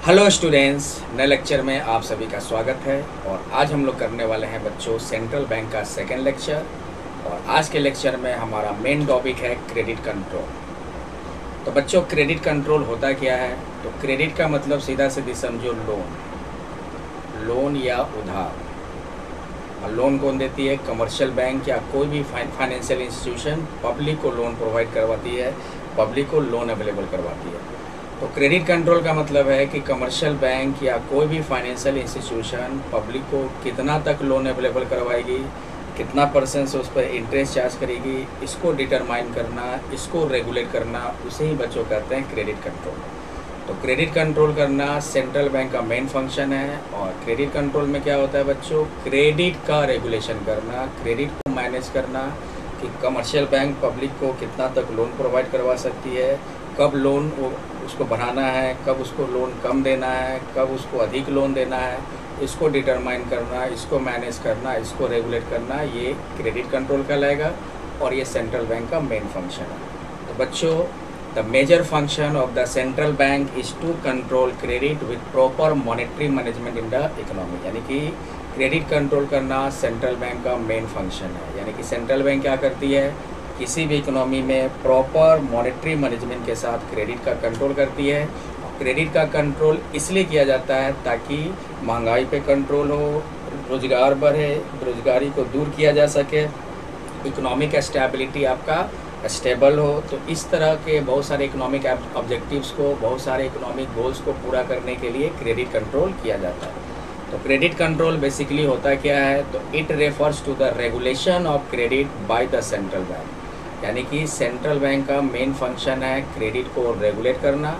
Hello students, नए lecture में आप सभी का स्वागत है। और आज हम लोग करने वाले हैं बच्चों सेंट्रल बैंक का सेकंड लेक्चर। और आज के लेक्चर में हमारा मेन टॉपिक है क्रेडिट कंट्रोल। तो बच्चों, क्रेडिट कंट्रोल होता क्या है? तो क्रेडिट का मतलब सीधा सीधी समझो लोन या उधार। और लोन कौन देती है? कमर्शियल बैंक या कोई भी फाइनेंशियल इंस्टीट्यूशन पब्लिक को लोन प्रोवाइड करवाती है, पब्लिक को लोन अवेलेबल करवाती है। तो क्रेडिट कंट्रोल का मतलब है कि कमर्शियल बैंक या कोई भी फाइनेंशियल इंस्टीट्यूशन पब्लिक को कितना तक लोन अवेलेबल करवाएगी, कितना % से उस पर इंटरेस्ट चार्ज करेगी, इसको डिटरमाइन करना, इसको रेगुलेट करना, उसे ही बच्चों कहते हैं क्रेडिट कंट्रोल। तो क्रेडिट कंट्रोल करना सेंट्रल बैंक का मेन फंक्शन है। और क्रेडिट कंट्रोल में क्या होता है बच्चों? क्रेडिट का रेगुलेशन करना, क्रेडिट को मैनेज करना कि कमर्शियल बैंक पब्लिक को कितना तक लोन प्रोवाइड करवा सकती है, कब लोन उसको बढ़ाना है, कब उसको लोन कम देना है, कब उसको अधिक लोन देना है, इसको डिटरमाइन करना, इसको मैनेज करना, इसको रेगुलेट करना, ये क्रेडिट कंट्रोल कहलाएगा। और ये सेंट्रल बैंक का मेन फंक्शन है। तो बच्चों, the major function of the central bank is to control credit with proper monetary management in the economy. यानी कि क्रेडिट कंट्रोल करना सेंट्रल बैंक का मेन फंक्शन है। यानी कि सेंट्रल बैंक क्या करती है? किसी भी इकोनॉमी में प्रॉपर मॉनेटरी मैनेजमेंट के साथ क्रेडिट का कंट्रोल करती है। क्रेडिट का कंट्रोल इसलिए किया जाता है ताकि महंगाई पे कंट्रोल हो, रोज़गार बढ़े, बेरोजगारी को दूर किया जा सके, इकोनॉमिक स्टेबिलिटी आपका स्टेबल हो। तो इस तरह के बहुत सारे इकोनॉमिक ऑब्जेक्टिव्स को, बहुत सारे इकोनॉमिक गोल्स को पूरा करने के लिए क्रेडिट कंट्रोल किया जाता है। तो क्रेडिट कंट्रोल बेसिकली होता क्या है? तो it refers to the regulation of credit by the central bank. यानी कि सेंट्रल बैंक का मेन फंक्शन है क्रेडिट को रेगुलेट करना।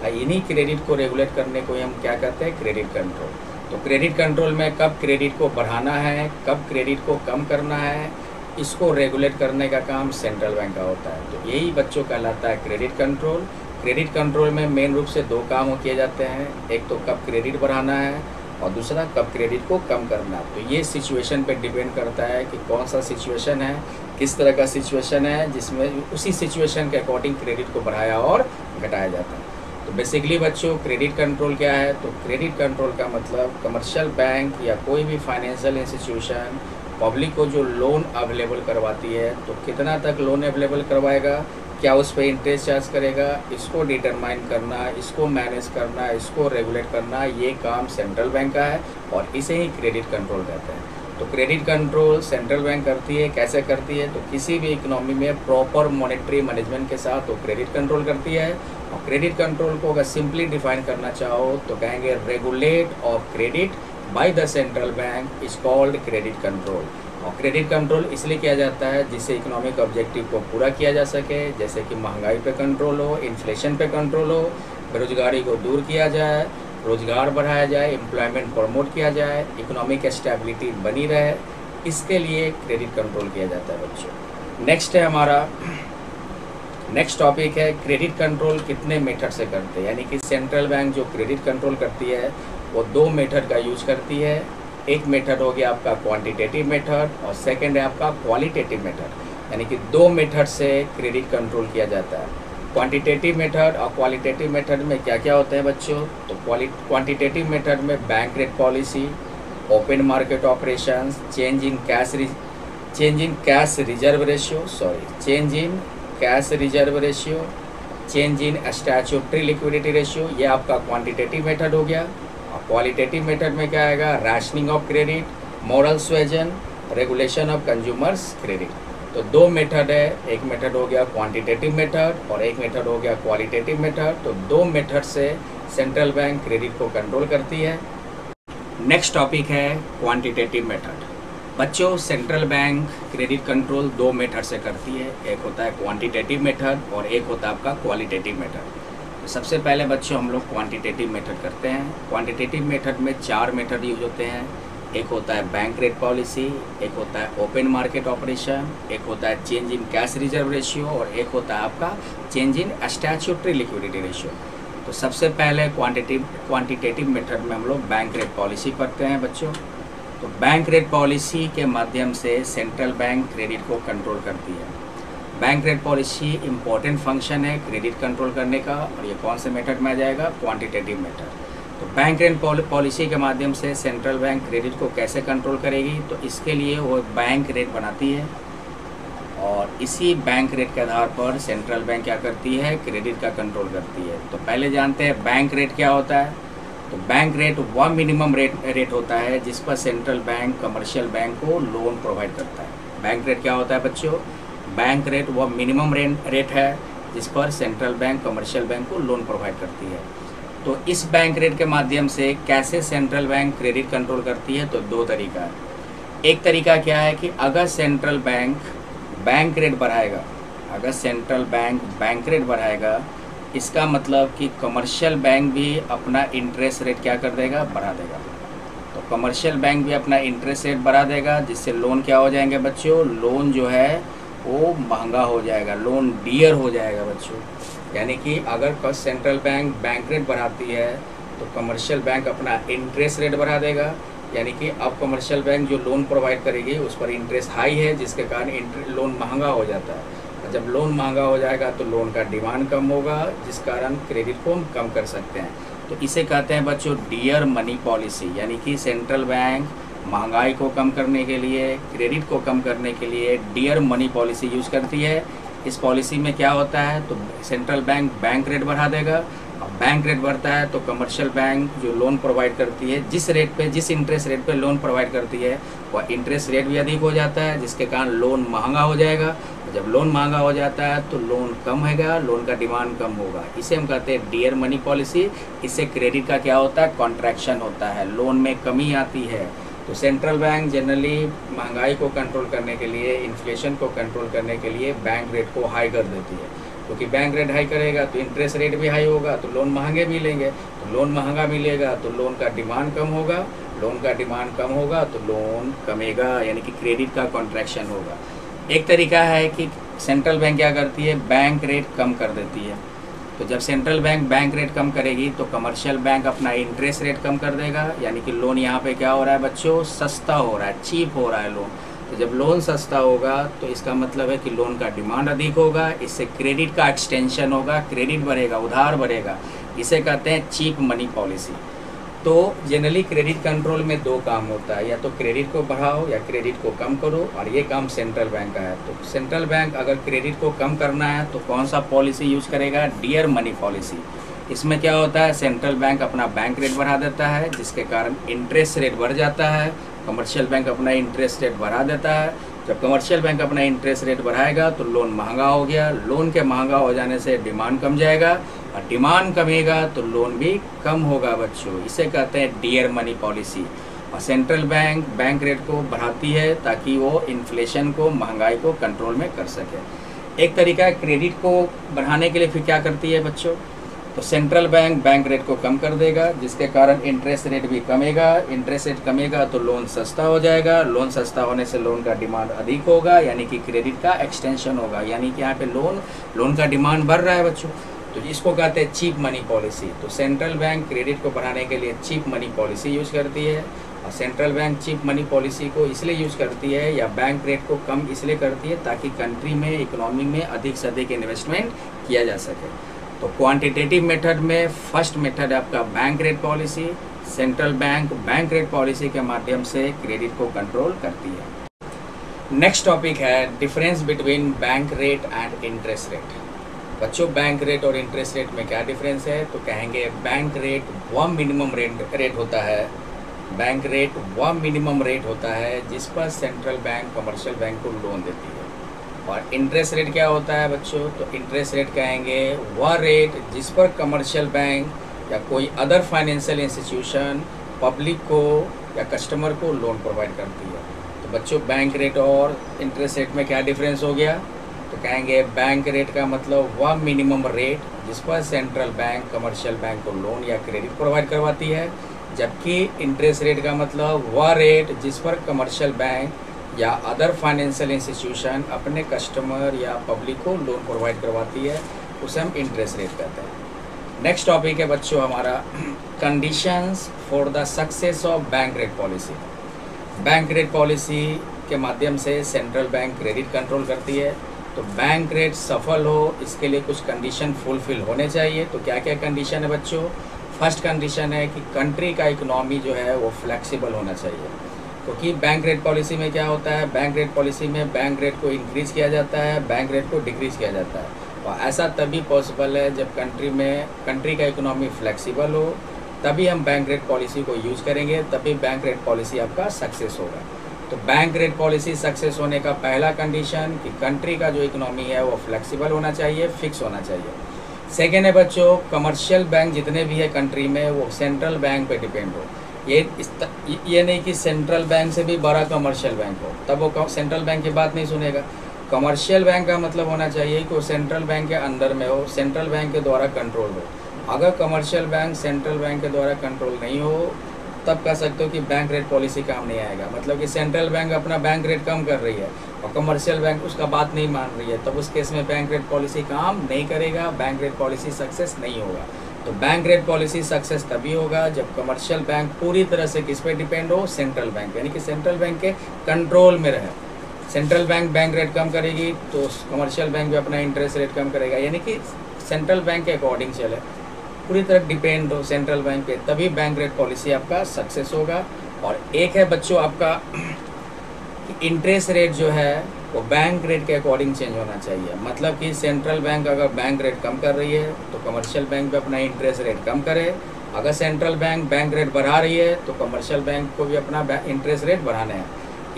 इन्हीं क्रेडिट को रेगुलेट करने को हम क्या कहते हैं? Credit control. तो क्रेडिट कंट्रोल में कब क्रेडिट को बढ़ाना है, कब क्रेडिट को कम करना है, इसको रेगुलेट करने का काम सेंट्रल बैंक का होता है। तो यही बच्चों कहलाता है क्रेडिट कंट्रोल। क्रेडिट कंट्रोल में मेन रूप से दो काम किए जाते हैं। एक तो कब क्रेडिट बढ़ाना है और दूसरा कब क्रेडिट को कम करना। तो ये सिचुएशन पे डिपेंड करता है कि कौन सा सिचुएशन है, किस तरह का सिचुएशन है, जिसमें उसी सिचुएशन के अकॉर्डिंग क्रेडिट को बढ़ाया और घटाया जाता है। तो बेसिकली बच्चों, क्रेडिट कंट्रोल क्या है? तो क्रेडिट कंट्रोल का मतलब कमर्शियल बैंक या कोई भी फाइनेंशियल इंस्टीट्यूशन पब्लिक को जो लोन अवेलेबल करवाती है, तो कितना तक लोन अवेलेबल करवाएगा, क्या उस पर इंटरेस्ट चार्ज करेगा, इसको डिटरमाइन करना, इसको मैनेज करना, इसको रेगुलेट करना, ये काम सेंट्रल बैंक का है और इसे ही क्रेडिट कंट्रोल कहते हैं। तो क्रेडिट कंट्रोल सेंट्रल बैंक करती है। कैसे करती है? तो किसी भी इकोनॉमी में प्रॉपर मॉनेटरी मैनेजमेंट के साथ तो क्रेडिट कंट्रोल करती है। और क्रेडिट कंट्रोल को अगर सिंपली डिफाइन करना चाहो तो कहेंगे regulate of credit by the central bank is called credit control. और क्रेडिट कंट्रोल इसलिए किया जाता है जिससे इकोनॉमिक ऑब्जेक्टिव को पूरा किया जा सके, जैसे कि महंगाई पे कंट्रोल हो, इन्फ्लेशन पे कंट्रोल हो, बेरोजगारी को दूर किया जाए, रोज़गार बढ़ाया जाए, एम्प्लॉयमेंट प्रमोट किया जाए, इकोनॉमिक स्टेबिलिटी बनी रहे, इसके लिए क्रेडिट कंट्रोल किया जाता है बच्चों। नेक्स्ट है हमारा नेक्स्ट टॉपिक है क्रेडिट कंट्रोल कितने मेथड से करते हैं। यानी कि सेंट्रल बैंक जो क्रेडिट कंट्रोल करती है वो दो मेथड का यूज करती है। एक मेथड हो गया आपका क्वांटिटेटिव मेथड और सेकंड है आपका क्वालिटेटिव मेथड। यानी कि दो मेथड से क्रेडिट कंट्रोल किया जाता है। क्वांटिटेटिव मेथड और क्वालिटेटिव मेथड में क्या क्या होते हैं बच्चों? तो क्वांटिटेटिव मेथड में bank rate policy, open market operations, change in cash reserve ratio, change in statutory liquidity ratio, ये आपका क्वांटिटेटिव मेथड हो गया। और क्वालिटेटिव मेथड में क्या आएगा? Rationing of credit, moral suasion, regulation of consumers credit. तो दो मेथड है, एक मेथड हो गया क्वांटिटेटिव मेथड और एक मेथड हो गया क्वालिटेटिव मेथड। तो दो मेथड से सेंट्रल बैंक क्रेडिट को कंट्रोल करती है। नेक्स्ट टॉपिक है क्वांटिटेटिव मेथड। बच्चों, सेंट्रल बैंक क्रेडिट कंट्रोल दो मेथड से करती है। एक होता है क्वांटिटेटिव मेथड और एक होता है आपका क्वालिटेटिव मेथड। तो सबसे पहले बच्चों हम लोग क्वांटिटेटिव मेथड करते हैं। क्वांटिटेटिव मेथड में चार मेथड यूज होते हैं। एक होता है बैंक रेट पॉलिसी, एक होता है ओपन मार्केट ऑपरेशन, एक होता है change in cash reserve ratio और एक होता है आपका change in statutory liquidity ratio. तो सबसे पहले क्वांटिटेटिव मेथड में हम लोग बैंक रेट पॉलिसी करते हैं बच्चों। तो बैंक रेट पॉलिसी के माध्यम से सेंट्रल बैंक क्रेडिट को कंट्रोल करती है। Bank rate policy important function है क्रेडिट कंट्रोल करने का। और ये कौन से मेथड में आ जाएगा? Quantitative method. तो बैंक रेट पॉलिसी के माध्यम से सेंट्रल बैंक क्रेडिट को कैसे कंट्रोल करेगी, तो इसके लिए वो बैंक रेट बनाती है और इसी बैंक रेट के आधार पर सेंट्रल बैंक क्या करती है, क्रेडिट का कंट्रोल करती है। तो पहले जानते हैं बैंक रेट क्या होता है। तो बैंक रेट वह मिनिमम रेट होता है जिस पर सेंट्रल बैंक कमर्शियल बैंक को लोन प्रोवाइड करता है। बैंक रेट क्या होता है बच्चों, बैंक रेट वह मिनिमम रेट है जिस पर सेंट्रल बैंक कमर्शियल बैंक को लोन प्रोवाइड करती है। तो इस बैंक रेट के माध्यम से कैसे सेंट्रल बैंक क्रेडिट कंट्रोल करती है, तो दो तरीका है। एक तरीका क्या है कि अगर सेंट्रल बैंक बैंक रेट बढ़ाएगा, अगर सेंट्रल बैंक बैंक रेट बढ़ाएगा, इसका मतलब कि कमर्शियल बैंक भी अपना इंटरेस्ट रेट क्या कर देगा, बढ़ा देगा। तो कमर्शियल बैंक भी अपना इंटरेस्ट रेट बढ़ा देगा, जिससे लोन क्या हो जाएंगे बच्चों, लोन जो है वो महंगा हो जाएगा, लोन डियर हो जाएगा बच्चों। यानी कि अगर सेंट्रल बैंक बैंक रेट बढ़ाती है तो कमर्शियल बैंक अपना इंटरेस्ट रेट बढ़ा देगा। यानी कि अब कमर्शियल बैंक जो लोन प्रोवाइड करेगी उस पर इंटरेस्ट हाई है, जिसके कारण लोन महंगा हो जाता है। जब लोन महंगा हो जाएगा तो लोन का डिमांड कम होगा, जिस कारण क्रेडिट को हम कम कर सकते हैं। तो इसे कहते हैं बच्चों डियर मनी पॉलिसी। यानी कि सेंट्रल बैंक महंगाई को कम करने के लिए, क्रेडिट को कम करने के लिए डियर मनी पॉलिसी यूज़ करती है। इस पॉलिसी में क्या होता है, तो सेंट्रल बैंक बैंक रेट बढ़ा देगा। अब बैंक रेट बढ़ता है तो कमर्शियल बैंक जो लोन प्रोवाइड करती है, जिस रेट पे, जिस इंटरेस्ट रेट पे लोन प्रोवाइड करती है, वह इंटरेस्ट रेट भी अधिक हो जाता है, जिसके कारण लोन महंगा हो जाएगा। जब लोन महंगा हो जाता है तो लोन कम होगा, लोन का डिमांड कम होगा। इसे हम कहते हैं डियर मनी पॉलिसी। इससे क्रेडिट का क्या होता है, कॉन्ट्रैक्शन होता है, लोन में कमी आती है। तो सेंट्रल बैंक जनरली महंगाई को कंट्रोल करने के लिए, इन्फ्लेशन को कंट्रोल करने के लिए बैंक रेट को हाई कर देती है, क्योंकि बैंक रेट हाई करेगा तो इंटरेस्ट रेट भी हाई होगा, तो लोन महंगे मिलेंगे। तो लोन महंगा मिलेगा तो लोन का डिमांड कम होगा, लोन का डिमांड कम होगा तो लोन कमेगा, यानी कि क्रेडिट का कॉन्ट्रैक्शन होगा। एक तरीका है कि सेंट्रल बैंक क्या करती है, बैंक रेट कम कर देती है। तो जब सेंट्रल बैंक बैंक रेट कम करेगी तो कमर्शियल बैंक अपना इंटरेस्ट रेट कम कर देगा। यानी कि लोन यहाँ पे क्या हो रहा है बच्चों, सस्ता हो रहा है, चीप हो रहा है लोन। तो जब लोन सस्ता होगा तो इसका मतलब है कि लोन का डिमांड अधिक होगा, इससे क्रेडिट का एक्सटेंशन होगा, क्रेडिट बढ़ेगा, उधार बढ़ेगा। इसे कहते हैं चीप मनी पॉलिसी। तो जनरली क्रेडिट कंट्रोल में दो काम होता है, या तो क्रेडिट को बढ़ाओ या क्रेडिट को कम करो, और ये काम सेंट्रल बैंक का है। तो सेंट्रल बैंक अगर क्रेडिट को कम करना है तो कौन सा पॉलिसी यूज़ करेगा, डियर मनी पॉलिसी। इसमें क्या होता है, सेंट्रल बैंक अपना बैंक रेट बढ़ा देता है, जिसके कारण इंटरेस्ट रेट बढ़ जाता है। कमर्शियल बैंक अपना इंटरेस्ट रेट बढ़ा देता है। जब कमर्शियल बैंक अपना इंटरेस्ट रेट बढ़ाएगा तो लोन महंगा हो गया, लोन के महंगा हो जाने से डिमांड कम जाएगा, और डिमांड कमेगा तो लोन भी कम होगा बच्चों। इसे कहते हैं डियर मनी पॉलिसी। और सेंट्रल बैंक बैंक रेट को बढ़ाती है ताकि वो इन्फ्लेशन को, महंगाई को कंट्रोल में कर सके। एक तरीका है क्रेडिट को बढ़ाने के लिए फिर क्या करती है बच्चों, तो सेंट्रल बैंक बैंक रेट को कम कर देगा, जिसके कारण इंटरेस्ट रेट भी कमेगा। इंटरेस्ट रेट कमेगा तो लोन सस्ता हो जाएगा, लोन सस्ता होने से लोन का डिमांड अधिक होगा, यानी कि क्रेडिट का एक्सटेंशन होगा। यानी कि यहाँ पे लोन का डिमांड बढ़ रहा है बच्चों, तो इसको कहते हैं चीप मनी पॉलिसी। तो सेंट्रल बैंक क्रेडिट को बढ़ाने के लिए चीप मनी पॉलिसी यूज़ करती है। और central bank cheap money policy को इसलिए यूज़ करती है या बैंक रेट को कम इसलिए करती है ताकि कंट्री में, इकोनॉमी में अधिक से अधिक इन्वेस्टमेंट किया जा सके। तो क्वांटिटेटिव मेथड में फर्स्ट मेथड है आपका bank rate policy. Central bank bank rate policy के माध्यम से क्रेडिट को कंट्रोल करती है। नेक्स्ट टॉपिक है difference between bank rate and interest rate. बच्चों बैंक रेट और इंटरेस्ट रेट में क्या डिफरेंस है, तो कहेंगे बैंक रेट वह मिनिमम रेट होता है, बैंक रेट वह मिनिमम रेट होता है जिस पर सेंट्रल बैंक कमर्शियल बैंक को लोन देती है। और इंटरेस्ट रेट क्या होता है बच्चों, तो इंटरेस्ट रेट कहेंगे वह रेट जिस पर कमर्शियल बैंक या कोई अदर फाइनेंशियल इंस्टीट्यूशन पब्लिक को या कस्टमर को लोन प्रोवाइड करती है। तो बच्चों बैंक रेट और इंटरेस्ट रेट में क्या डिफरेंस हो गया, तो कहेंगे बैंक रेट का मतलब वह मिनिमम रेट जिस पर सेंट्रल बैंक कमर्शियल बैंक को लोन या क्रेडिट प्रोवाइड करवाती है, जबकि इंटरेस्ट रेट का मतलब वह रेट जिस पर कमर्शियल बैंक या अदर फाइनेंशियल इंस्टीट्यूशन अपने कस्टमर या पब्लिक को लोन प्रोवाइड करवाती है, उसे हम इंटरेस्ट रेट कहते हैं। नेक्स्ट टॉपिक है बच्चों हमारा conditions for the success of bank rate policy. Bank rate policy के माध्यम से सेंट्रल बैंक क्रेडिट कंट्रोल करती है। तो बैंक रेट सफल हो इसके लिए कुछ कंडीशन फुलफिल होने चाहिए। तो क्या क्या कंडीशन है बच्चों, फर्स्ट कंडीशन है कि कंट्री का इकोनॉमी जो है वो फ्लेक्सिबल होना चाहिए, क्योंकि बैंक रेट पॉलिसी में क्या होता है, बैंक रेट पॉलिसी में बैंक रेट को इंक्रीज़ किया जाता है, बैंक रेट को डिक्रीज़ किया जाता है, और ऐसा तभी पॉसिबल है जब कंट्री का इकोनॉमी फ्लेक्सिबल हो, तभी हम बैंक रेट पॉलिसी को यूज़ करेंगे, तभी बैंक रेट पॉलिसी आपका सक्सेस होगा। तो बैंक रेट पॉलिसी सक्सेस होने का पहला कंडीशन कि कंट्री का जो इकोनॉमी है वो फ्लेक्सिबल होना चाहिए, फिक्स होना चाहिए। सेकेंड है बच्चों, कमर्शियल बैंक जितने भी है कंट्री में वो सेंट्रल बैंक पे डिपेंड हो। ये नहीं कि सेंट्रल बैंक से भी बड़ा कमर्शियल बैंक हो, तब वो सेंट्रल बैंक की बात नहीं सुनेगा। कमर्शियल बैंक का मतलब होना चाहिए कि वो सेंट्रल बैंक के अंडर में हो, सेंट्रल बैंक के द्वारा कंट्रोल हो। अगर कमर्शियल बैंक सेंट्रल बैंक के द्वारा कंट्रोल नहीं हो, तब कह सकते हो कि बैंक रेट पॉलिसी काम नहीं आएगा। मतलब कि सेंट्रल बैंक अपना बैंक रेट कम कर रही है और कमर्शियल बैंक उसका बात नहीं मान रही है, तब उस केस में बैंक रेट पॉलिसी काम नहीं करेगा, बैंक रेट पॉलिसी सक्सेस नहीं होगा। तो बैंक रेट पॉलिसी सक्सेस तभी होगा जब कमर्शियल बैंक पूरी तरह से किस पे डिपेंड हो, सेंट्रल बैंक, यानी कि सेंट्रल बैंक के कंट्रोल में रहे। सेंट्रल बैंक बैंक रेट कम करेगी तो कमर्शियल बैंक भी अपना इंटरेस्ट रेट कम करेगा, यानी कि सेंट्रल बैंक के अकॉर्डिंग चले, पूरी तरह डिपेंड हो सेंट्रल बैंक पे, तभी बैंक रेट पॉलिसी आपका सक्सेस होगा। और एक है बच्चों आपका इंटरेस्ट रेट जो है वो बैंक रेट के अकॉर्डिंग चेंज होना चाहिए। मतलब कि सेंट्रल बैंक अगर बैंक रेट कम कर रही है तो कमर्शियल बैंक भी अपना इंटरेस्ट रेट कम करे, अगर सेंट्रल बैंक बैंक रेट बढ़ा रही है तो कमर्शियल बैंक को भी अपना इंटरेस्ट रेट बढ़ाना है।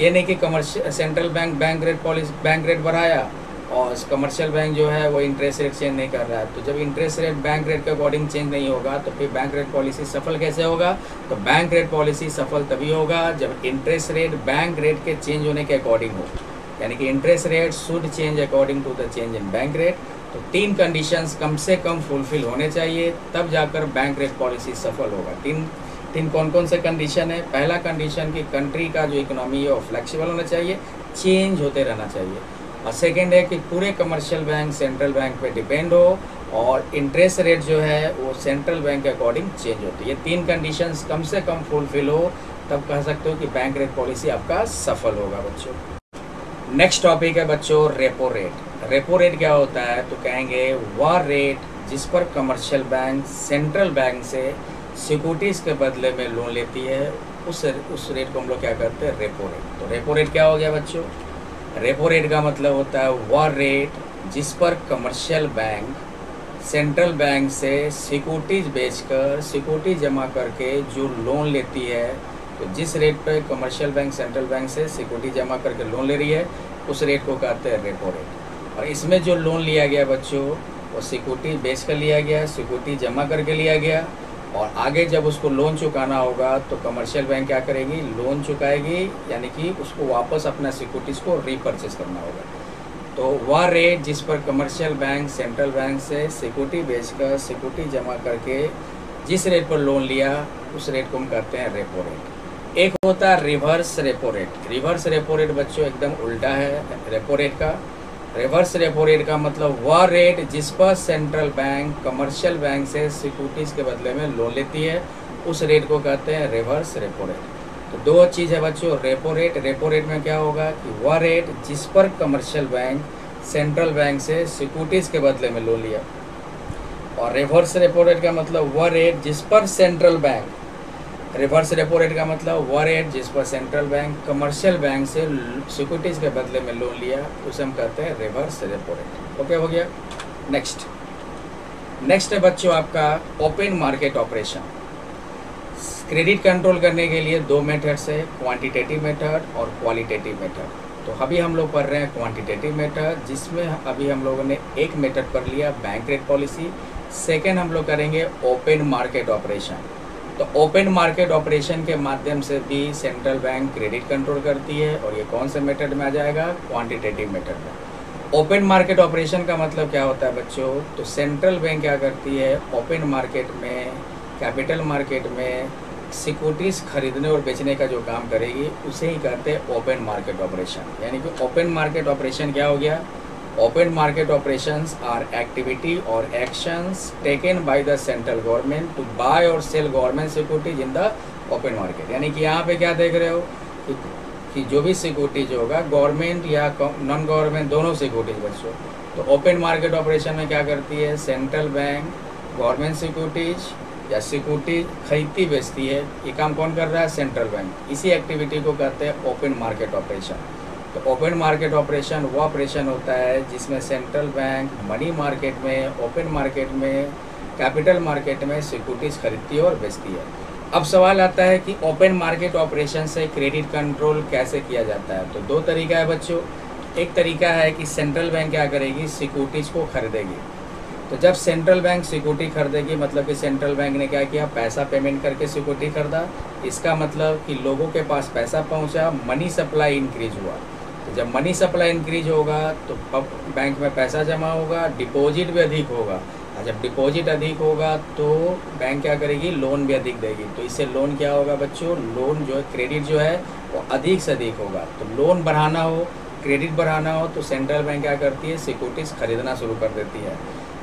ये नहीं कि सेंट्रल बैंक बैंक रेट बढ़ाया और कमर्शियल बैंक जो है वो इंटरेस्ट रेट चेंज नहीं कर रहा है। तो जब इंटरेस्ट रेट बैंक रेट के अकॉर्डिंग चेंज नहीं होगा तो फिर बैंक रेट पॉलिसी सफल कैसे होगा? तो बैंक रेट पॉलिसी सफल तभी होगा जब इंटरेस्ट रेट बैंक रेट के चेंज होने के अकॉर्डिंग हो, यानी कि interest rate should change according to the change in bank rate. तो 3 कंडीशंस कम से कम फुलफिल होने चाहिए, तब जाकर बैंक रेट पॉलिसी सफल होगा। तीन कौन कौन से कंडीशन है? पहला कंडीशन कि कंट्री का जो इकोनॉमी है वो फ्लेक्सिबल होना चाहिए, चेंज होते रहना चाहिए। और सेकेंड है कि पूरे कमर्शियल बैंक सेंट्रल बैंक पे डिपेंड हो और इंटरेस्ट रेट जो है वो सेंट्रल बैंक के अकॉर्डिंग चेंज होती है। ये 3 कंडीशंस कम से कम फुलफिल हो, तब कह सकते हो कि बैंक रेट पॉलिसी आपका सफल होगा बच्चों। नेक्स्ट टॉपिक है बच्चों रेपो रेट। रेपो रेट क्या होता है? तो कहेंगे वह रेट जिस पर कमर्शियल बैंक सेंट्रल बैंक से सिक्योरिटीज़ के बदले में लोन लेती है, उस रेट को हम लोग क्या करते हैं? Repo rate. तो रेपो रेट क्या हो गया बच्चों? रेपो रेट का मतलब होता है वह रेट जिस पर कमर्शियल बैंक सेंट्रल बैंक से सिक्योरिटीज़ बेचकर सिक्योरिटी जमा करके जो लोन लेती है, तो जिस रेट पर कमर्शियल बैंक सेंट्रल बैंक से सिक्योरिटी जमा करके लोन ले रही है उस रेट को कहते हैं रेपो रेट। और इसमें जो लोन लिया गया बच्चों वो सिक्योरिटी बेच कर लिया गया, सिक्योरिटी जमा करके लिया गया, और आगे जब उसको लोन चुकाना होगा तो कमर्शियल बैंक क्या करेगी? लोन चुकाएगी, यानी कि उसको वापस अपना सिक्योरिटीज़ को रीपरचेस करना होगा। तो वह रेट जिस पर कमर्शियल बैंक सेंट्रल बैंक से सिक्योरिटी बेचकर सिक्योरिटी जमा करके जिस रेट पर लोन लिया उस रेट को हम कहते हैं रेपो रेट। एक होता है reverse repo rate. Reverse repo rate बच्चों एकदम उल्टा है रेपो रेट का। रिवर्स रेपो रेट का मतलब वह रेट जिस पर सेंट्रल बैंक कमर्शियल बैंक से सिक्योरिटीज़ के बदले में लोन लेती है, उस रेट को कहते हैं रिवर्स रेपो रेट। तो 2 चीज़ है बच्चों, रेपो रेट। रेपो रेट में क्या होगा कि वह रेट जिस पर कमर्शियल बैंक सेंट्रल बैंक से सिक्योरिटीज़ के बदले में लोन लिया, और रिवर्स रेपो रेट का मतलब वह रेट जिस पर central bank, reverse repo rate का मतलब वह रेट जिस पर सेंट्रल बैंक कमर्शियल बैंक से सिक्योरिटीज़ के बदले में लोन लिया, उसे हम कहते हैं रिवर्स रेपो रेट। ओके हो गया। नेक्स्ट है बच्चों आपका open market operation. Credit control करने के लिए 2 मेथड्स है, क्वांटिटेटिव मेथड और क्वालिटेटिव मेथड। तो अभी हम लोग पढ़ रहे हैं क्वांटिटेटिव मेथड, जिसमें अभी हम लोगों ने एक मेथड पढ़ लिया बैंक रेट पॉलिसी। सेकेंड हम लोग करेंगे ओपन मार्केट ऑपरेशन। तो ओपन मार्केट ऑपरेशन के माध्यम से भी सेंट्रल बैंक क्रेडिट कंट्रोल करती है, और ये कौन से मेथड में आ जाएगा? क्वांटिटेटिव मेथड में। ओपन मार्केट ऑपरेशन का मतलब क्या होता है बच्चों? तो सेंट्रल बैंक क्या करती है? ओपन मार्केट में, कैपिटल मार्केट में सिक्योरिटीज़ खरीदने और बेचने का जो काम करेगी उसे ही कहते हैं ओपन मार्केट ऑपरेशन। यानी कि ओपन मार्केट ऑपरेशन क्या हो गया? Open market operations are activity or actions taken by the central government to buy or sell government securities in the open market। यानी कि यहाँ पे क्या देख रहे हो कि जो भी सिक्योरिटीज होगा गवर्नमेंट या नॉन गवर्नमेंट दोनों सिक्योरिटीज बच्चों, तो ओपन मार्केट ऑपरेशन में क्या करती है? सेंट्रल बैंक गवर्नमेंट सिक्योरिटीज या सिक्योरिटी खरीदती बेचती है, ये काम कौन कर रहा है? Central bank. इसी एक्टिविटी को कहते हैं ओपन मार्केट ऑपरेशन। तो ओपन मार्केट ऑपरेशन वो ऑपरेशन होता है जिसमें सेंट्रल बैंक मनी मार्केट में, ओपन मार्केट में, कैपिटल मार्केट में सिक्योरिटीज़ खरीदती है और बेचती है। अब सवाल आता है कि ओपन मार्केट ऑपरेशन से क्रेडिट कंट्रोल कैसे किया जाता है? तो दो तरीका है बच्चों। एक तरीका है कि सेंट्रल बैंक क्या करेगी? सिक्योरिटीज़ को खरीदेगी। तो जब सेंट्रल बैंक सिक्योरिटी खरीदेगी, मतलब कि सेंट्रल बैंक ने क्या किया? पैसा पेमेंट करके सिक्योरिटी खरीदा। इसका मतलब कि लोगों के पास पैसा पहुंचा, मनी सप्लाई इंक्रीज हुआ। तो जब मनी सप्लाई इंक्रीज होगा तो बैंक में पैसा जमा होगा, डिपॉजिट भी अधिक होगा। और जब डिपॉजिट अधिक होगा तो बैंक क्या करेगी? लोन भी अधिक देगी। तो इससे लोन क्या होगा बच्चों? लोन जो है, क्रेडिट जो है वो अधिक से अधिक होगा। तो लोन बढ़ाना हो, क्रेडिट बढ़ाना हो तो सेंट्रल बैंक क्या करती है? सिक्योरिटीज़ खरीदना शुरू कर देती है।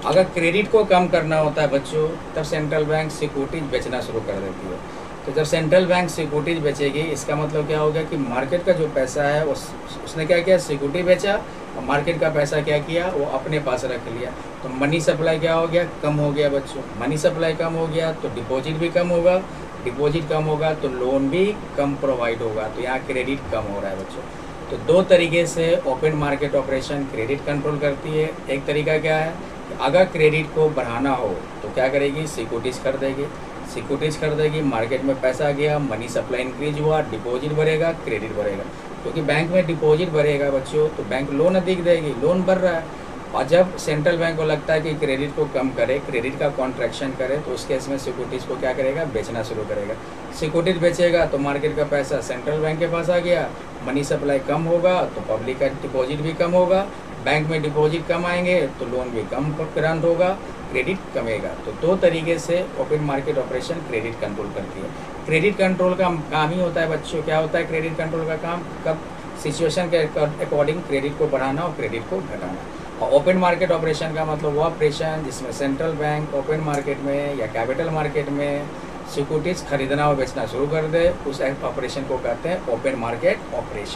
अगर क्रेडिट को कम करना होता है बच्चों, तब सेंट्रल बैंक सिक्योरिटीज़ बेचना शुरू कर देती है। तो जब सेंट्रल बैंक सिक्योरिटीज़ बेचेगी, इसका मतलब क्या हो गया कि मार्केट का जो पैसा है उसने क्या किया? सिक्योरिटी बेचा, और मार्केट का पैसा क्या किया? वो अपने पास रख लिया। तो मनी सप्लाई क्या हो गया? कम हो गया बच्चों। मनी सप्लाई कम हो गया तो डिपॉजिट भी कम होगा, डिपॉजिट कम होगा तो लोन भी कम प्रोवाइड होगा। तो यहाँ क्रेडिट कम हो रहा है बच्चों। तो दो तरीके से open market operation credit control करती है। एक तरीका क्या है? अगर क्रेडिट को बढ़ाना हो तो क्या करेगी? सिक्योरिटीज़ खरीदेगी। सिक्योरिटीज़ खरीदेगी, मार्केट में पैसा गया, मनी सप्लाई इंक्रीज हुआ, डिपॉजिट बढ़ेगा, क्रेडिट बढ़ेगा। क्योंकि बैंक में डिपॉजिट बढ़ेगा बच्चों तो बैंक लोन अधिक देगी, लोन बढ़ रहा है। और जब सेंट्रल बैंक को लगता है कि क्रेडिट को कम करे, क्रेडिट का कॉन्ट्रैक्शन करे, तो उस केस में सिक्योरिटीज़ को क्या करेगा? बेचना शुरू करेगा। सिक्योरिटीज बेचेगा तो मार्केट का पैसा सेंट्रल बैंक के पास आ गया, मनी सप्लाई कम होगा तो पब्लिक का डिपॉजिट भी कम होगा, बैंक में डिपॉजिट कम आएंगे तो लोन भी कम ग्रांट होगा, क्रेडिट कमेगा। तो दो तरीके से open market operation credit control करती है। क्रेडिट कंट्रोल का काम ही होता है बच्चों, क्या होता है क्रेडिट कंट्रोल का काम? कब सिचुएशन के अकॉर्डिंग क्रेडिट को बढ़ाना और क्रेडिट को घटाना। और ओपन मार्केट ऑपरेशन का मतलब वो ऑपरेशन जिसमें सेंट्रल बैंक ओपन मार्केट में या कैपिटल मार्केट में सिक्योरिटीज खरीदना और बेचना शुरू कर दे, उस ऑपरेशन को कहते हैं open market operation.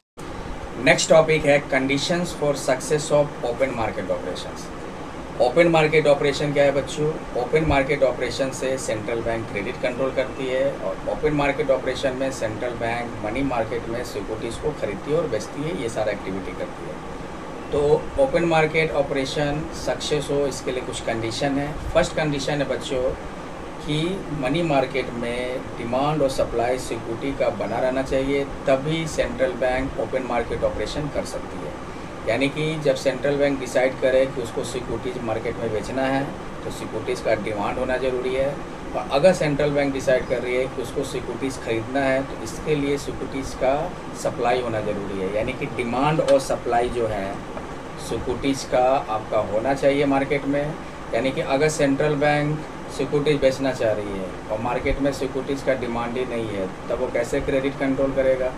Next topic है conditions for success of open market operations. Open market operation क्या है बच्चों? ओपन मार्केट ऑपरेशन से सेंट्रल बैंक क्रेडिट कंट्रोल करती है, और ओपन मार्केट ऑपरेशन में सेंट्रल बैंक मनी मार्केट में सिक्योरिटीज़ को खरीदती है और बेचती है, ये सारा एक्टिविटी करती है। तो ओपन मार्केट ऑपरेशन सक्सेस हो इसके लिए कुछ कंडीशन है। फर्स्ट कंडीशन है बच्चों कि मनी मार्केट में डिमांड और सप्लाई सिक्योरिटी का बना रहना चाहिए, तभी central bank open market operation कर सकती है। यानी कि जब सेंट्रल बैंक डिसाइड करे कि उसको सिक्योरिटीज़ मार्केट में बेचना है तो सिक्योरिटीज़ का डिमांड होना ज़रूरी है, और अगर सेंट्रल बैंक डिसाइड कर रही है कि उसको सिक्योरिटीज़ खरीदना है तो इसके लिए सिक्योरिटीज़ का सप्लाई होना ज़रूरी है। यानी कि डिमांड और सप्लाई जो है सिक्योरिटीज़ का आपका होना चाहिए मार्केट में। यानी कि अगर सेंट्रल बैंक सिक्योरिटीज़ बेचना चाह रही है और मार्केट में सिक्योरिटीज़ का डिमांड ही नहीं है, तब वो कैसे क्रेडिट कंट्रोल करेगा?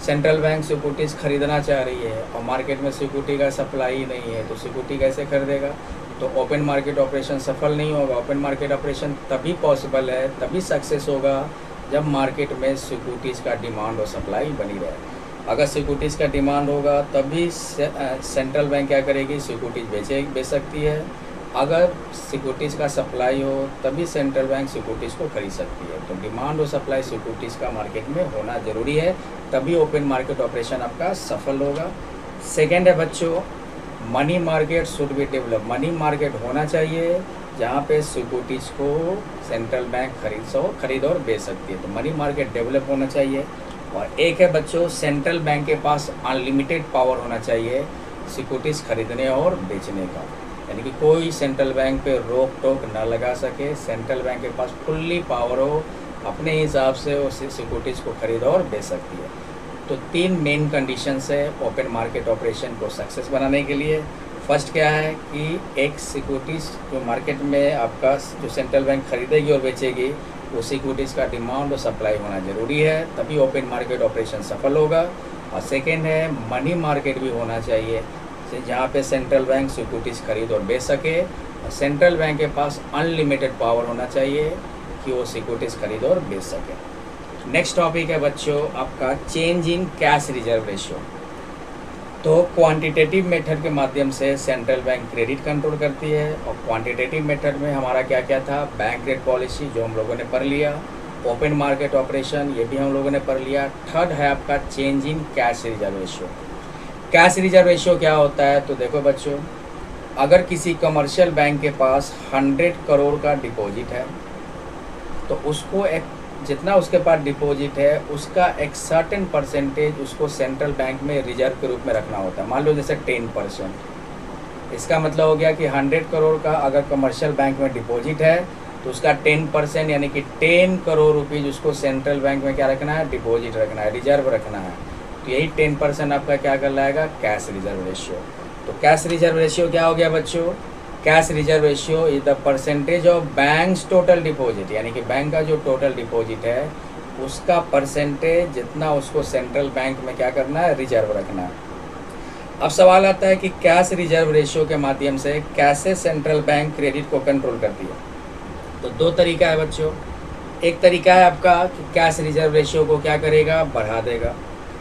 सेंट्रल बैंक सिक्योरिटीज़ खरीदना चाह रही है और मार्केट में सिक्योरिटी का सप्लाई ही नहीं है, तो सिक्योरिटी कैसे खरीदेगा? तो ओपन मार्केट ऑपरेशन सफल नहीं होगा। ओपन मार्केट ऑपरेशन तभी पॉसिबल है, तभी सक्सेस होगा जब मार्केट में सिक्योरिटीज़ का डिमांड और सप्लाई बनी रहे। अगर सिक्योरिटीज़ का डिमांड होगा तभी सेंट्रल बैंक क्या करेगी? सिक्योरिटीज़ बेच सकती है। अगर सिक्योरिटीज़ का सप्लाई हो तभी सेंट्रल बैंक सिक्योरिटीज़ को खरीद सकती है। तो डिमांड और सप्लाई सिक्योरिटीज़ का मार्केट में होना ज़रूरी है, तभी ओपन मार्केट ऑपरेशन आपका सफल होगा। सेकेंड है बच्चों, money market should be develop. Money market होना चाहिए जहाँ पे सिक्योरिटीज़ को सेंट्रल बैंक खरीद और बेच सकती है। तो मनी मार्केट डेवलप होना चाहिए। और एक है बच्चों, सेंट्रल बैंक के पास अनलिमिटेड पावर होना चाहिए सिक्योरिटीज़ खरीदने और बेचने का। यानी कि कोई सेंट्रल बैंक पे रोक टोक ना लगा सके, सेंट्रल बैंक के पास फुल्ली पावर हो, अपने हिसाब से वो सिक्योरिटीज़ को खरीद और बेच सकती है। तो तीन मेन कंडीशंस है ओपन मार्केट ऑपरेशन को सक्सेस बनाने के लिए। फर्स्ट क्या है कि एक सिक्योरिटीज़ जो मार्केट में आपका जो सेंट्रल बैंक खरीदेगी और बेचेगी, वो सिक्योरिटीज़ का डिमांड और सप्लाई होना ज़रूरी है, तभी ओपन मार्केट ऑपरेशन सफल होगा। और सेकेंड है मनी मार्केट भी होना चाहिए जहाँ पे सेंट्रल बैंक सिक्योरिटीज़ खरीद और बेच सके, और सेंट्रल बैंक के पास अनलिमिटेड पावर होना चाहिए कि वो सिक्योरिटीज़ खरीद और बेच सके। नेक्स्ट टॉपिक है बच्चों आपका change in cash reserve ratio. तो क्वांटिटेटिव मेथड के माध्यम से सेंट्रल बैंक क्रेडिट कंट्रोल करती है, और क्वांटिटेटिव मेथड में हमारा क्या क्या था, बैंक रेट पॉलिसी जो हम लोगों ने पढ़ लिया, ओपन मार्केट ऑपरेशन ये भी हम लोगों ने पढ़ लिया। थर्ड है आपका change in cash reserve ratio. Cash reserve ratio क्या होता है, तो देखो बच्चों, अगर किसी कमर्शियल बैंक के पास 100 करोड़ का डिपॉजिट है तो उसको एक जितना उसके पास डिपॉजिट है उसका एक सर्टेन परसेंटेज उसको सेंट्रल बैंक में रिजर्व के रूप में रखना होता है। मान लो जैसे 10%। इसका मतलब हो गया कि 100 करोड़ का अगर कमर्शियल बैंक में डिपॉजिट है तो उसका 10% यानी कि 10 करोड़ रुपीज़ उसको सेंट्रल बैंक में क्या रखना है, डिपॉजिट रखना है, रिजर्व रखना है। तो यही 10% आपका क्या कर लाएगा, कैश रिजर्व रेशियो। तो कैश रिजर्व रेशियो क्या हो गया बच्चों, cash reserve ratio is the percentage of banks total deposit, यानी कि बैंक का जो टोटल डिपॉजिट है उसका परसेंटेज जितना उसको सेंट्रल बैंक में क्या करना है, रिजर्व रखना है। अब सवाल आता है कि कैश रिजर्व रेशियो के माध्यम से कैसे सेंट्रल बैंक क्रेडिट को कंट्रोल करती है। तो दो तरीका है बच्चों। एक तरीका है आपका कि कैश रिजर्व रेशियो को क्या करेगा, बढ़ा देगा।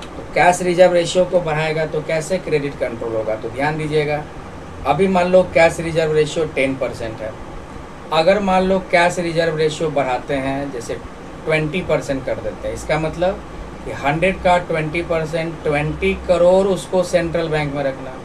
तो कैश रिजर्व रेशियो को बढ़ाएगा तो कैसे क्रेडिट कंट्रोल होगा, तो ध्यान दीजिएगा। अभी मान लो कैश रिजर्व रेशियो 10% है, अगर मान लो कैश रिजर्व रेशियो बढ़ाते हैं जैसे 20% कर देते हैं, इसका मतलब कि 100 का 20%, 20 करोड़ उसको सेंट्रल बैंक में रखना।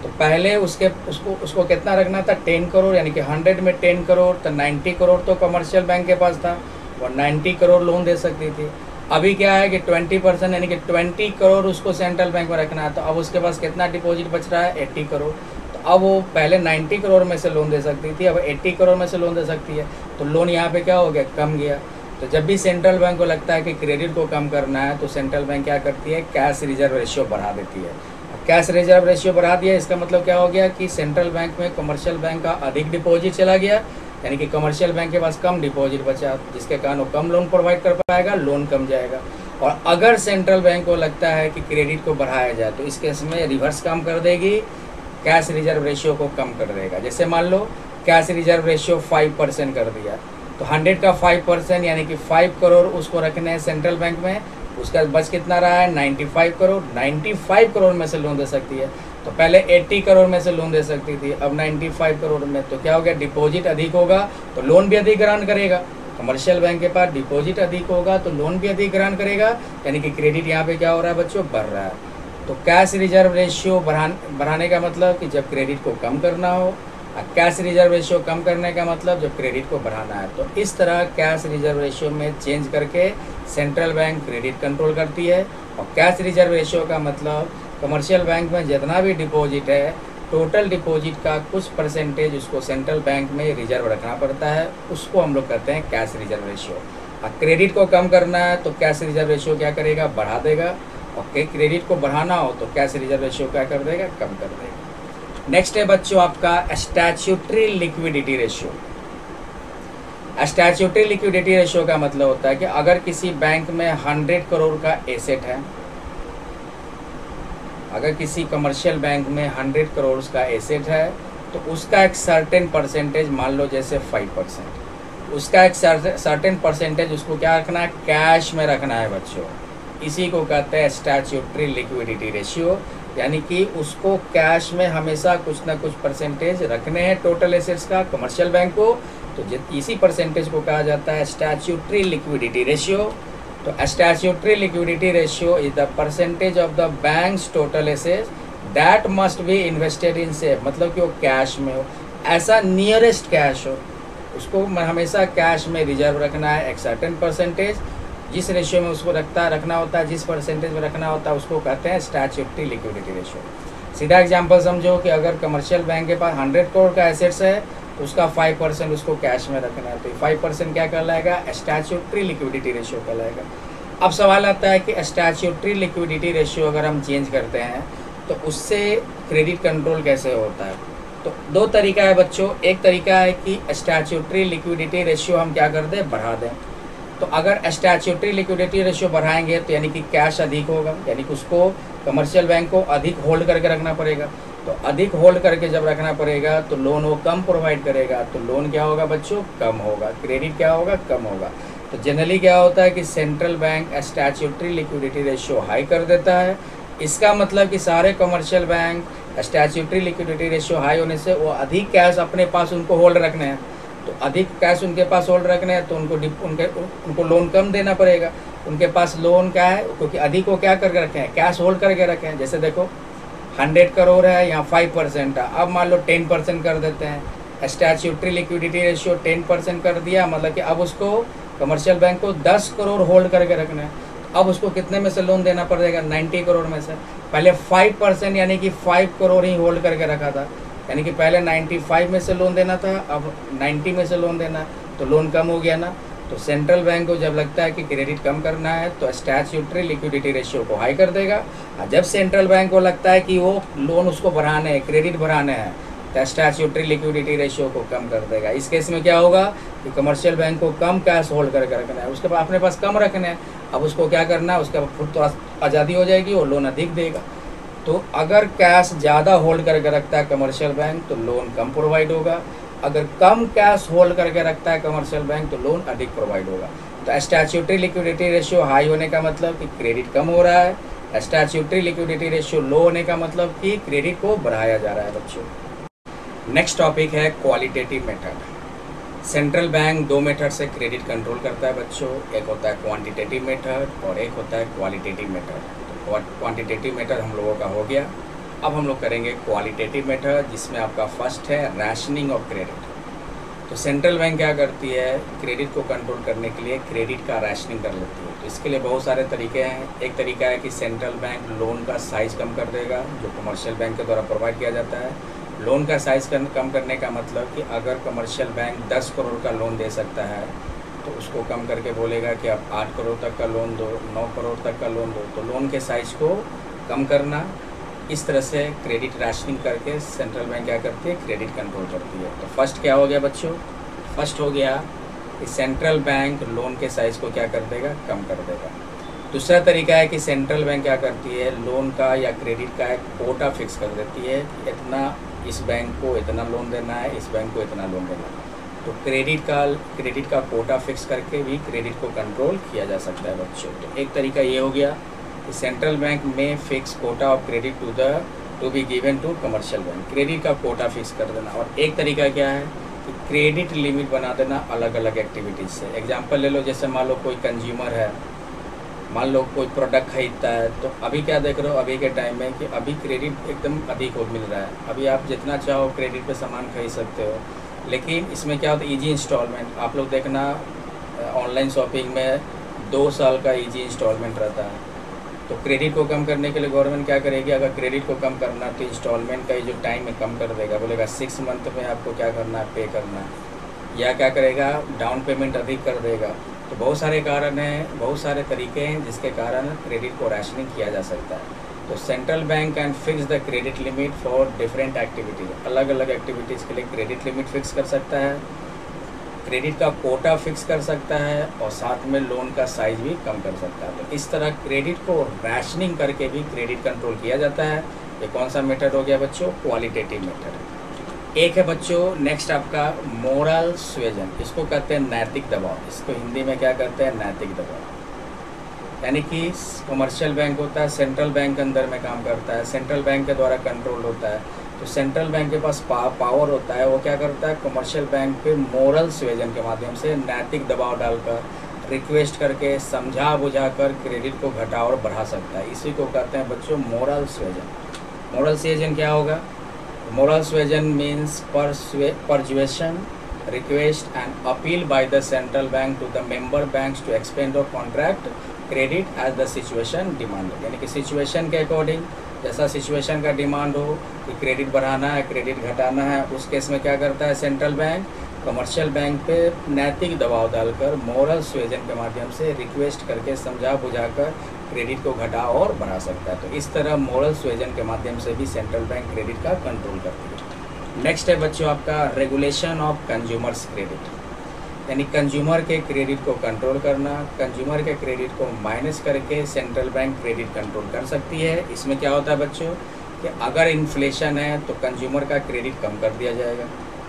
तो पहले उसको कितना रखना था, 10 करोड़, यानी कि 100 में 10 करोड़ तो 90 करोड़ तो कमर्शियल बैंक के पास था, वो 90 करोड़ लोन दे सकती थी। अभी क्या है कि 20% यानी कि 20 करोड़ उसको सेंट्रल बैंक में रखना है। तो अब उसके पास कितना डिपॉजिट बच रहा है, 80 करोड़। तो अब वो पहले 90 करोड़ में से लोन दे सकती थी, अब 80 करोड़ में से लोन दे सकती है। तो लोन यहाँ पे क्या हो गया, कम गया। तो जब भी सेंट्रल बैंक को लगता है कि क्रेडिट को कम करना है तो सेंट्रल बैंक क्या करती है, कैश रिजर्व रेशियो बढ़ा देती है। कैश रिजर्व रेशियो बढ़ा दिया, इसका मतलब क्या हो गया कि सेंट्रल बैंक में कमर्शियल बैंक का अधिक डिपॉजिट चला गया, यानी कि कमर्शियल बैंक के पास कम डिपॉजिट बचा, जिसके कारण वो कम लोन प्रोवाइड कर पाएगा, लोन कम जाएगा। और अगर सेंट्रल बैंक को लगता है कि क्रेडिट को बढ़ाया जाए तो इस केस में रिवर्स काम कर देगी, कैश रिजर्व रेशियो को कम कर देगा। जैसे मान लो कैश रिजर्व रेशियो 5% कर दिया, तो 100 का 5% यानी कि 5 करोड़ उसको रखने हैं सेंट्रल बैंक में, उसका बच कितना रहा है, 95 करोड़। 95 करोड़ में से लोन दे सकती है। तो पहले 80 करोड़ में से लोन दे सकती थी, अब 95 करोड़ में। तो क्या हो गया, डिपॉजिट अधिक होगा तो लोन भी अधिक ग्रांट करेगा। कमर्शियल बैंक के पास डिपॉजिट अधिक होगा तो लोन भी अधिक ग्रांट करेगा, यानी कि क्रेडिट यहाँ पे क्या हो रहा है बच्चों, बढ़ रहा है। तो कैश रिजर्व रेशियो बढ़ाने का मतलब कि जब क्रेडिट को कम करना हो, कैश रिजर्व रेशियो कम करने का मतलब जब क्रेडिट को बढ़ाना है। तो इस तरह कैश रिजर्व रेशियो में चेंज करके सेंट्रल बैंक क्रेडिट कंट्रोल करती है। और कैश रिजर्व रेशियो का मतलब कमर्शियल बैंक में जितना भी डिपॉजिट है, टोटल डिपॉजिट का कुछ परसेंटेज उसको सेंट्रल बैंक में रिजर्व रखना पड़ता है, उसको हम लोग कहते हैं कैश रिजर्व रेशियो। और क्रेडिट को कम करना है तो कैश रिजर्व रेशियो क्या करेगा, बढ़ा देगा। और क्रेडिट को बढ़ाना हो तो कैश रिजर्व रेशियो क्या कर देगा, कम कर देगा। नेक्स्ट है बच्चों आपका statutory liquidity ratio. Statutory liquidity ratio का मतलब होता है कि अगर किसी बैंक में 100 करोड़ का एसेट है, अगर किसी कमर्शियल बैंक में 100 करोड़ का एसेट है तो उसका एक सर्टेन परसेंटेज, मान लो जैसे 5%, उसका एक सर्टेन परसेंटेज उसको क्या रखना है, कैश में रखना है बच्चों। इसी को कहते हैं स्टैट्यूटरी लिक्विडिटी रेशियो, यानी कि उसको कैश में हमेशा कुछ ना कुछ परसेंटेज रखने हैं टोटल एसेट्स का कमर्शियल बैंक को। तो इसी परसेंटेज को कहा जाता है स्टैट्यूटरी लिक्विडिटी रेशियो। तो statutory liquidity ratio is the percentage of the banks total assets that must be invested in safe, मतलब कि वो कैश में हो, ऐसा नियरेस्ट कैश हो, उसको हमेशा कैश में रिजर्व रखना है एक सर्टेन परसेंटेज। जिस रेशियो में उसको रखना होता है, जिस परसेंटेज में रखना होता है, उसको कहते हैं स्टैट्यूटरी लिक्विडिटी रेशियो। सीधा एग्जांपल समझो कि अगर कमर्शियल बैंक के पास 100 करोड़ का एसेट्स है तो उसका 5% उसको कैश में रखना है, तो 5% क्या कहलाएगा, स्टैट्यूटरी लिक्विडिटी रेशियो कहलाएगा। अब सवाल आता है कि स्टैट्यूटरी लिक्विडिटी रेशियो अगर हम चेंज करते हैं तो उससे क्रेडिट कंट्रोल कैसे होता है। तो दो तरीका है बच्चों। एक तरीका है कि स्टैट्यूटरी लिक्विडिटी रेशियो हम क्या कर दें, बढ़ा दें। तो अगर स्टैट्यूटरी लिक्विडिटी रेशियो बढ़ाएंगे तो यानी कि कैश अधिक होगा, यानी कि उसको कमर्शियल बैंक को अधिक होल्ड करके रखना पड़ेगा। तो अधिक होल्ड करके जब रखना पड़ेगा तो लोन वो कम प्रोवाइड करेगा, तो लोन क्या होगा बच्चों, कम होगा, क्रेडिट क्या होगा, कम होगा। तो जनरली क्या होता है कि central bank statutory liquidity ratio high कर देता है इसका मतलब कि सारे commercial bank statutory liquidity ratio high होने से वो अधिक कैश अपने पास उनको होल्ड रखने हैं, तो अधिक कैश उनके पास होल्ड रखने हैं तो उनको लोन कम देना पड़ेगा। उनके पास लोन क्या है, क्योंकि अधिक वो क्या करके रखे हैं, कैश होल्ड करके रखे हैं। जैसे देखो 100 करोड़ है, यहाँ 5% है, अब मान लो 10% कर देते हैं। स्टैट्यूटरी लिक्विडिटी रेशियो 10% कर दिया, मतलब कि अब उसको कमर्शियल बैंक को 10 करोड़ होल्ड करके रखना है। अब उसको कितने में से लोन देना पड़ेगा, 90 करोड़ में से। पहले 5% यानी कि 5 करोड़ ही होल्ड करके रखा था, यानी कि पहले 95 में से लोन देना था, अब 90 में से लोन देना, तो लोन कम हो गया ना। तो सेंट्रल बैंक को जब लगता है कि क्रेडिट कम करना है तो स्टैट्यूटरी लिक्विडिटी रेशियो को हाई कर देगा, और जब सेंट्रल बैंक को लगता है कि वो लोन उसको बढ़ाने हैं, क्रेडिट बढ़ाने हैं, तो स्टैट्यूटरी लिक्विडिटी रेशियो को कम कर देगा। इस केस में क्या होगा कि कमर्शियल बैंक को कम कैश होल्ड करके रखना है, उसके पास अपने पास कम रखने हैं, अब उसको क्या करना है, उसके खुद तो आज़ादी हो जाएगी, वो लोन अधिक देगा। तो अगर कैश ज़्यादा होल्ड करके रखता है कमर्शियल बैंक तो लोन कम प्रोवाइड होगा, अगर कम कैश होल्ड करके रखता है कमर्शियल बैंक तो लोन अधिक प्रोवाइड होगा। तो स्टैट्यूटरी लिक्विडिटी रेशियो हाई होने का मतलब कि क्रेडिट कम हो रहा है, स्टैट्यूटरी लिक्विडिटी रेशियो लो होने का मतलब कि क्रेडिट को बढ़ाया जा रहा है बच्चों। नेक्स्ट टॉपिक है qualitative method. Central bank 2 method से क्रेडिट कंट्रोल करता है बच्चों, एक होता है क्वांटिटेटिव मेथड और एक होता है क्वालिटेटिव मेथड। तो क्वांटिटेटिव मेथड हम लोगों का हो गया, अब हम लोग करेंगे क्वालिटेटिव मेथड, जिसमें आपका फर्स्ट है रैशनिंग ऑफ क्रेडिट। तो सेंट्रल बैंक क्या करती है, क्रेडिट को कंट्रोल करने के लिए क्रेडिट का रैशनिंग कर लेती है। तो इसके लिए बहुत सारे तरीके हैं। एक तरीका है कि सेंट्रल बैंक लोन का साइज़ कम कर देगा, जो कमर्शियल बैंक के द्वारा प्रोवाइड किया जाता है। लोन का साइज़ कम करने का मतलब कि अगर कमर्शियल बैंक 10 करोड़ का लोन दे सकता है तो उसको कम करके बोलेगा कि आप 8 करोड़ तक का लोन दो, 9 करोड़ तक का लोन दो। तो लोन के साइज़ को कम करना, इस तरह से क्रेडिट रैशनिंग करके सेंट्रल बैंक क्या करती है, क्रेडिट कंट्रोल करती है। तो फर्स्ट क्या हो गया बच्चों, फर्स्ट हो गया कि सेंट्रल बैंक लोन के साइज़ को क्या कर देगा, कम कर देगा। दूसरा तरीका है कि सेंट्रल बैंक क्या करती है, लोन का या क्रेडिट का एक कोटा फिक्स कर देती है, इतना इस बैंक को इतना लोन देना है, इस बैंक को इतना लोन देना है। तो क्रेडिट का कोटा फिक्स करके भी क्रेडिट को कंट्रोल किया जा सकता है बच्चों। तो एक तरीका ये हो गया कि सेंट्रल बैंक में fix quota of credit to be given to commercial bank, credit का कोटा फिक्स कर देना। और एक तरीका क्या है कि क्रेडिट लिमिट बना देना अलग अलग एक्टिविटीज़ से। एग्जाम्पल ले लो, जैसे मान लो कोई कंज्यूमर है, मान लो कोई प्रोडक्ट खरीदता है, तो अभी क्या देख रहे हो, अभी के टाइम में कि अभी क्रेडिट एकदम अधिक मिल रहा है, अभी आप जितना चाहो क्रेडिट पे सामान खरीद सकते हो। लेकिन इसमें क्या होता है, ईजी इंस्टॉलमेंट, आप लोग देखना ऑनलाइन शॉपिंग में 2 साल का ईजी इंस्टॉलमेंट रहता है। तो क्रेडिट को कम करने के लिए गवर्नमेंट क्या करेगी, अगर क्रेडिट को कम करना तो इंस्टॉलमेंट का जो टाइम है कम कर देगा, बोलेगा 6 मंथ में आपको क्या करना है, पे करना है, या क्या करेगा, डाउन पेमेंट अधिक कर देगा। तो बहुत सारे कारण हैं, बहुत सारे तरीके हैं जिसके कारण क्रेडिट को रैशनिंग किया जा सकता है। तो central bank can fix the credit limit for different activities, अलग अलग एक्टिविटीज़ के लिए क्रेडिट लिमिट फिक्स कर सकता है, क्रेडिट का कोटा फिक्स कर सकता है और साथ में लोन का साइज़ भी कम कर सकता है। तो इस तरह क्रेडिट को रैशनिंग करके भी क्रेडिट कंट्रोल किया जाता है। ये कौन सा मेथड हो गया बच्चों, क्वालिटेटिव मेथड। एक है बच्चों नेक्स्ट आपका मोरल सुएजन, इसको कहते हैं नैतिक दबाव, इसको हिंदी में क्या कहते हैं, नैतिक दबाव। यानी कि कमर्शियल बैंक होता है, सेंट्रल बैंक के अंदर में काम करता है, सेंट्रल बैंक के द्वारा कंट्रोल होता है। तो सेंट्रल बैंक के पास पावर होता है, वो क्या करता है, कमर्शियल बैंक पे मोरल सुएजन के माध्यम से नैतिक दबाव डालकर, रिक्वेस्ट करके, समझा बुझा कर क्रेडिट को घटा और बढ़ा सकता है। इसी को कहते हैं बच्चों मोरल सुएजन। मोरल सुएजन क्या होगा, moral suasion means persuasion, request and appeal by the central bank to the member banks to expand or contract credit as the situation demanded। यानी कि सिचुएशन के अकॉर्डिंग, जैसा सिचुएशन का डिमांड हो कि credit बढ़ाना है, क्रेडिट घटाना है, उस केस में क्या करता है सेंट्रल बैंक, कमर्शियल बैंक पे नैतिक दबाव डालकर मोरल सुएजन के माध्यम से रिक्वेस्ट करके, समझा बुझाकर क्रेडिट को घटा और बढ़ा सकता है। तो इस तरह मोरल सुएजन के माध्यम से भी सेंट्रल बैंक क्रेडिट का कंट्रोल करती है। नेक्स्ट है बच्चों आपका रेगुलेशन ऑफ कंज्यूमर्स क्रेडिट, यानी कंज्यूमर के क्रेडिट को कंट्रोल करना। कंज्यूमर के क्रेडिट को माइनस करके सेंट्रल बैंक क्रेडिट कंट्रोल कर सकती है। इसमें क्या होता है बच्चों कि अगर इन्फ्लेशन है तो कंज्यूमर का क्रेडिट कम कर दिया जाएगा।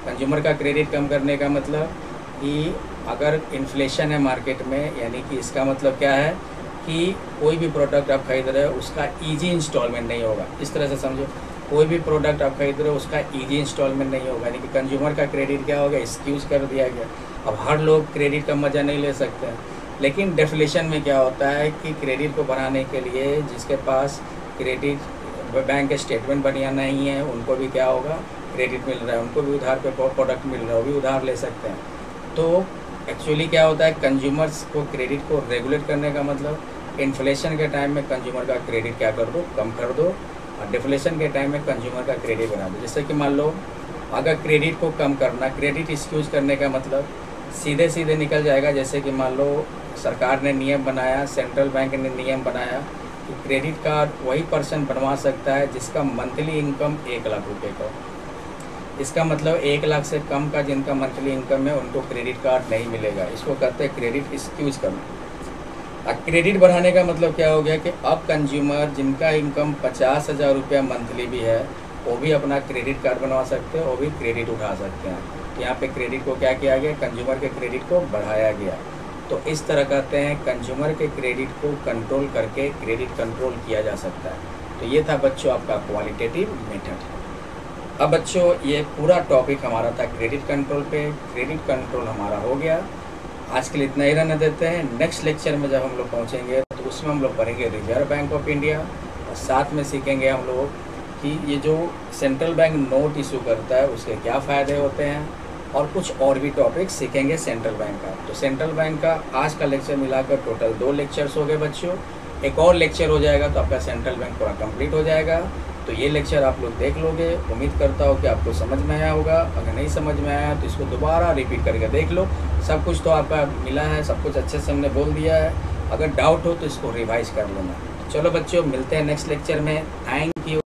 कंज्यूमर का क्रेडिट कम करने का मतलब कि अगर इन्फ्लेशन है मार्केट में, यानी कि इसका मतलब क्या है कि कोई भी प्रोडक्ट आप खरीद रहे हो उसका ईजी इंस्टॉलमेंट नहीं होगा। इस तरह से समझो, कोई भी प्रोडक्ट आप खरीद रहे हो उसका ईजी इंस्टॉलमेंट नहीं होगा, यानी कि कंज्यूमर का क्रेडिट क्या हो गया, एक्सक्यूज कर दिया गया। अब हर लोग क्रेडिट का मज़ा नहीं ले सकते हैं, लेकिन डेफिनेशन में क्या होता है कि क्रेडिट को बढ़ाने के लिए जिसके पास क्रेडिट बैंक स्टेटमेंट बढ़िया नहीं है उनको भी क्या होगा, क्रेडिट मिल रहा है, उनको भी उधार पे प्रोडक्ट मिल रहा है, वो भी उधार ले सकते हैं। तो एक्चुअली क्या होता है, कंज्यूमर्स को क्रेडिट को रेगुलेट करने का मतलब इन्फ्लेशन के टाइम में कंज्यूमर का क्रेडिट क्या कर दो, कम कर दो, और डिफ्लेशन के टाइम में कंज्यूमर का क्रेडिट बढ़ा दो। जैसे कि मान लो अगर क्रेडिट को कम करना, क्रेडिट एक्सक्यूज करने का मतलब सीधे सीधे निकल जाएगा। जैसे कि मान लो सरकार ने नियम बनाया, सेंट्रल बैंक ने नियम बनाया कि क्रेडिट कार्ड वही पर्सन बनवा सकता है जिसका मंथली इनकम 1 लाख रुपए का हो। इसका मतलब 1 लाख से कम का जिनका मंथली इनकम है उनको क्रेडिट कार्ड नहीं मिलेगा। इसको कहते हैं क्रेडिट एक्सक्यूज करना। क्रेडिट बढ़ाने का मतलब क्या हो गया कि अब कंज्यूमर जिनका इनकम 50,000 रुपया मंथली भी है वो भी अपना क्रेडिट कार्ड बनवा सकते हैं, वो भी क्रेडिट उठा सकते हैं। तो यहाँ पे क्रेडिट को क्या किया गया, कंज्यूमर के क्रेडिट को बढ़ाया गया। तो इस तरह कहते हैं कंज्यूमर के क्रेडिट को कंट्रोल करके क्रेडिट कंट्रोल किया जा सकता है। तो ये था बच्चों आपका क्वालिटेटिव मेथड। अब बच्चों ये पूरा टॉपिक हमारा था क्रेडिट कंट्रोल पे। क्रेडिट कंट्रोल हमारा हो गया, आज के लिए इतना ही रहने देते हैं। नेक्स्ट लेक्चर में जब हम लोग पहुँचेंगे तो उसमें हम लोग पढ़ेंगे रिजर्व बैंक ऑफ इंडिया, और साथ में सीखेंगे हम लोग कि ये जो सेंट्रल बैंक नोट इशू करता है उसके क्या फ़ायदे होते हैं, और कुछ और भी टॉपिक सीखेंगे सेंट्रल बैंक का। तो सेंट्रल बैंक का आज का लेक्चर मिलाकर टोटल 2 लेक्चर्स हो गए बच्चों। एक और लेक्चर हो जाएगा तो आपका सेंट्रल बैंक पूरा कंप्लीट हो जाएगा। तो ये लेक्चर आप लोग देख लोगे, उम्मीद करता हूँ कि आपको समझ में आया होगा। अगर नहीं समझ में आया तो इसको दोबारा रिपीट करके देख लो। सब कुछ तो आपका मिला है, सब कुछ अच्छे से हमने बोल दिया है। अगर डाउट हो तो इसको रिवाइज कर लेना। चलो बच्चों, मिलते हैं नेक्स्ट लेक्चर में। Thank you.